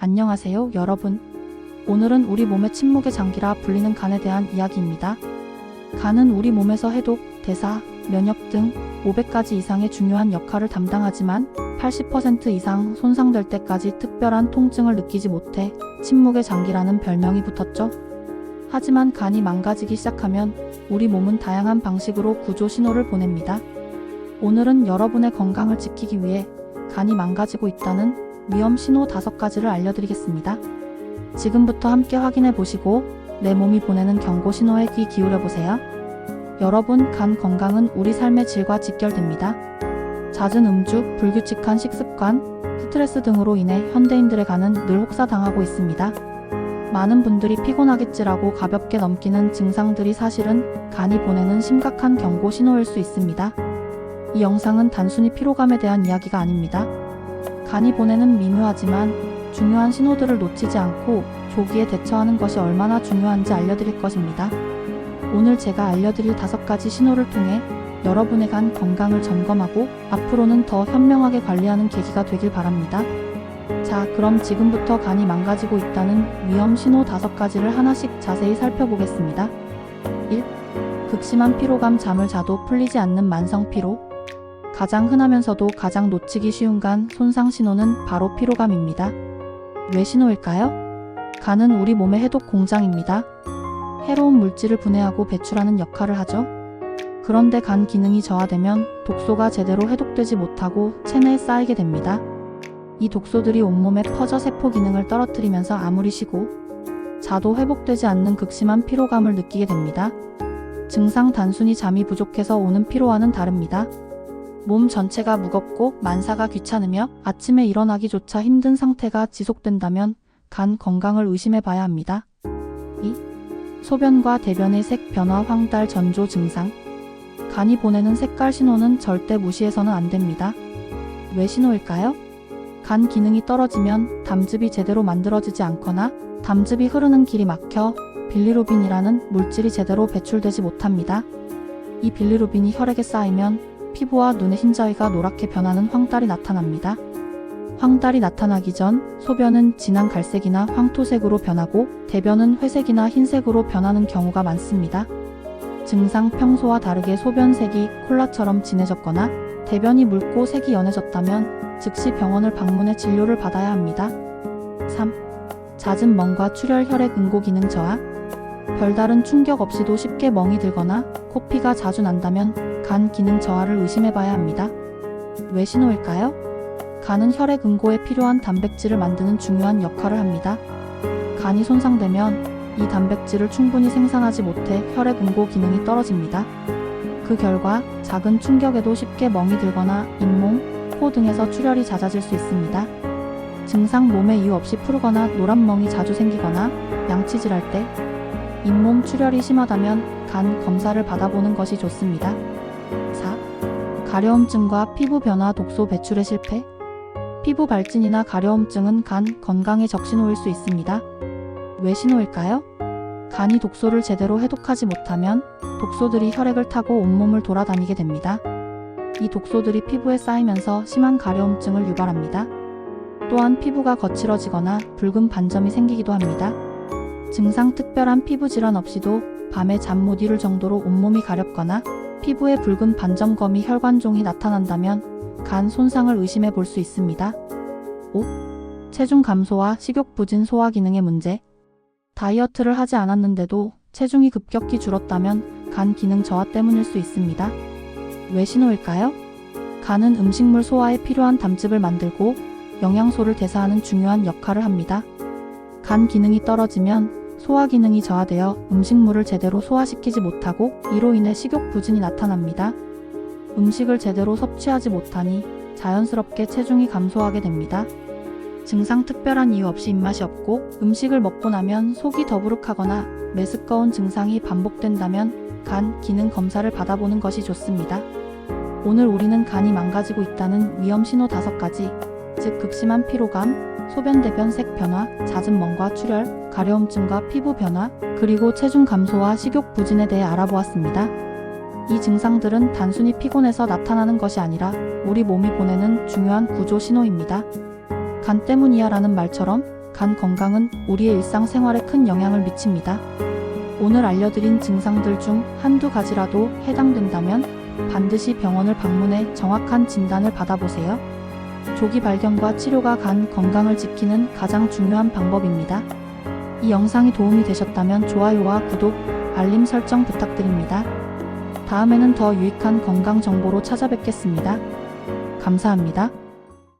안녕하세요, 여러분. 오늘은 우리 몸의 침묵의 장기라 불리는 간에 대한 이야기입니다. 간은 우리 몸에서 해독, 대사, 면역 등 500가지 이상의 중요한 역할을 담당하지만 80% 이상 손상될 때까지 특별한 통증을 느끼지 못해 침묵의 장기라는 별명이 붙었죠. 하지만 간이 망가지기 시작하면 우리 몸은 다양한 방식으로 구조 신호를 보냅니다. 오늘은 여러분의 건강을 지키기 위해 간이 망가지고 있다는 위험 신호 5가지를 알려드리겠습니다. 지금부터 함께 확인해 보시고 내 몸이 보내는 경고 신호에 귀 기울여 보세요. 여러분, 간 건강은 우리 삶의 질과 직결됩니다. 잦은 음주, 불규칙한 식습관, 스트레스 등으로 인해 현대인들의 간은 늘 혹사당하고 있습니다. 많은 분들이 피곤하겠지라고 가볍게 넘기는 증상들이 사실은 간이 보내는 심각한 경고 신호일 수 있습니다. 이 영상은 단순히 피로감에 대한 이야기가 아닙니다. 간이 보내는 미묘하지만 중요한 신호들을 놓치지 않고 조기에 대처하는 것이 얼마나 중요한지 알려드릴 것입니다. 오늘 제가 알려드릴 5가지 신호를 통해 여러분의 간 건강을 점검하고 앞으로는 더 현명하게 관리하는 계기가 되길 바랍니다. 자, 그럼 지금부터 간이 망가지고 있다는 위험 신호 5가지를 하나씩 자세히 살펴보겠습니다. 1. 극심한 피로감. 잠을 자도 풀리지 않는 만성 피로. 가장 흔하면서도 가장 놓치기 쉬운 간 손상 신호는 바로 피로감입니다. 왜 신호일까요? 간은 우리 몸의 해독 공장입니다. 해로운 물질을 분해하고 배출하는 역할을 하죠. 그런데 간 기능이 저하되면 독소가 제대로 해독되지 못하고 체내에 쌓이게 됩니다. 이 독소들이 온몸에 퍼져 세포 기능을 떨어뜨리면서 아무리 쉬고 자도 회복되지 않는 극심한 피로감을 느끼게 됩니다. 증상 단순히 잠이 부족해서 오는 피로와는 다릅니다. 몸 전체가 무겁고 만사가 귀찮으며 아침에 일어나기조차 힘든 상태가 지속된다면 간 건강을 의심해 봐야 합니다. 2. 소변과 대변의 색 변화. 황달 전조 증상. 간이 보내는 색깔 신호는 절대 무시해서는 안 됩니다. 왜 신호일까요? 간 기능이 떨어지면 담즙이 제대로 만들어지지 않거나 담즙이 흐르는 길이 막혀 빌리루빈이라는 물질이 제대로 배출되지 못합니다. 이 빌리루빈이 혈액에 쌓이면 피부와 눈의 흰자위가 노랗게 변하는 황달이 나타납니다. 황달이 나타나기 전 소변은 진한 갈색이나 황토색으로 변하고 대변은 회색이나 흰색으로 변하는 경우가 많습니다. 증상. 평소와 다르게 소변색이 콜라처럼 진해졌거나 대변이 묽고 색이 연해졌다면 즉시 병원을 방문해 진료를 받아야 합니다. 3. 잦은 멍과 출혈. 혈액 응고 기능 저하. 별다른 충격 없이도 쉽게 멍이 들거나 코피가 자주 난다면 간 기능 저하를 의심해 봐야 합니다. 왜 신호일까요? 간은 혈액 응고에 필요한 단백질을 만드는 중요한 역할을 합니다. 간이 손상되면 이 단백질을 충분히 생산하지 못해 혈액 응고 기능이 떨어집니다. 그 결과 작은 충격에도 쉽게 멍이 들거나 잇몸, 코 등에서 출혈이 잦아질 수 있습니다. 증상. 몸에 이유 없이 푸르거나 노란 멍이 자주 생기거나 양치질할 때, 잇몸 출혈이 심하다면 간 검사를 받아보는 것이 좋습니다. 4. 가려움증과 피부 변화. 독소 배출의 실패. 피부 발진이나 가려움증은 간 건강의 적신호일 수 있습니다. 왜 신호일까요? 간이 독소를 제대로 해독하지 못하면 독소들이 혈액을 타고 온몸을 돌아다니게 됩니다. 이 독소들이 피부에 쌓이면서 심한 가려움증을 유발합니다. 또한 피부가 거칠어지거나 붉은 반점이 생기기도 합니다. 증상. 특별한 피부 질환 없이도 밤에 잠 못 이룰 정도로 온몸이 가렵거나 피부에 붉은 반점검이 혈관종이 나타난다면 간 손상을 의심해 볼 수 있습니다. 5. 체중 감소와 식욕 부진. 소화 기능의 문제. 다이어트를 하지 않았는데도 체중이 급격히 줄었다면 간 기능 저하 때문일 수 있습니다. 왜 신호일까요? 간은 음식물 소화에 필요한 담즙을 만들고 영양소를 대사하는 중요한 역할을 합니다. 간 기능이 떨어지면 소화 기능이 저하되어 음식물을 제대로 소화시키지 못하고 이로 인해 식욕 부진이 나타납니다. 음식을 제대로 섭취하지 못하니 자연스럽게 체중이 감소하게 됩니다. 증상. 특별한 이유 없이 입맛이 없고 음식을 먹고 나면 속이 더부룩하거나 메스꺼운 증상이 반복된다면 간 기능 검사를 받아보는 것이 좋습니다. 오늘 우리는 간이 망가지고 있다는 위험 신호 5가지, 즉 극심한 피로감, 소변 대변 색 변화, 잦은 멍과 출혈, 가려움증과 피부 변화, 그리고 체중 감소와 식욕 부진에 대해 알아보았습니다. 이 증상들은 단순히 피곤해서 나타나는 것이 아니라 우리 몸이 보내는 중요한 구조 신호입니다. 간 때문이야 라는 말처럼 간 건강은 우리의 일상생활에 큰 영향을 미칩니다. 오늘 알려드린 증상들 중 한두 가지라도 해당된다면 반드시 병원을 방문해 정확한 진단을 받아보세요. 조기 발견과 치료가 간 건강을 지키는 가장 중요한 방법입니다. 이 영상이 도움이 되셨다면 좋아요와 구독, 알림 설정 부탁드립니다. 다음에는 더 유익한 건강 정보로 찾아뵙겠습니다. 감사합니다.